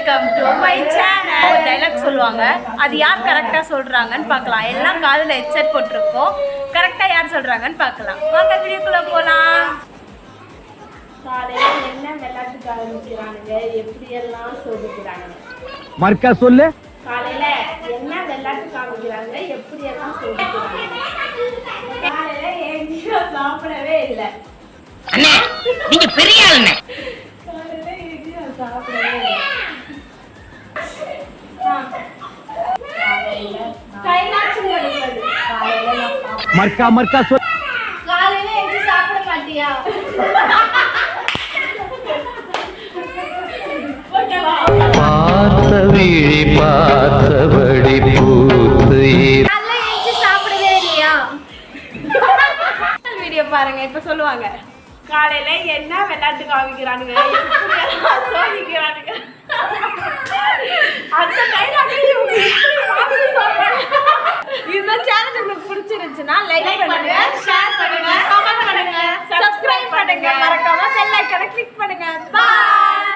Welcome to my channel. ஒரு dialogue சொல்லுவாங்க, அது யார் கரெக்டாக சொல்கிறாங்கன்னு பார்க்கலாம். எல்லாம் காதில் ஹெட்செட் போட்டிருக்கோம். கரெக்டாக யார் சொல்கிறாங்கன்னு பார்க்கலாம். வாங்க வீடியோக்குள்ளே போகலாம். காலையில் என்ன விளையாட்டுக்கு ஆரம்பிக்கிறானுங்க, எப்படியெல்லாம் சொல்லிக்கிறாங்க மர்க்கா சொல்லு. காலையில் என்ன விளையாட்டு காமிக்கிறாங்க, எப்படியெல்லாம் சொல்லிக்கிறாங்க. காலையில் ஏஞ்சியா சாப்பிடவே இல்லை. அண்ணே நீங்க பெரிய ஆளுண்ணே. காலையில் ஏஞ்சியா சாப்பிடவே இல்லை. கைலாச்சும் கிடையாது. காலையில் மர்க்கா மர்க்கா சொல். காலையில் ஏஞ்சி சாப்பிட மாட்டியா? பார்த்தபடி பூத்து நல்லா ஏஞ்சி சாப்பிடவே இல்லையா? வீடியோ பாருங்க. இப்போ சொல்லுவாங்க, காலையில என்ன விளையாட்டு காமிக்கிறானுங்க, எப்படியெல்லாம் சோதிக்கிறானுங்க. அந்த டைலாக் இந்த சேனல் உங்களுக்கு பிடிச்சிருந்துச்சுன்னா லைக் பண்ணுங்க, ஷேர் பண்ணுங்க, கமெண்ட் பண்ணுங்க,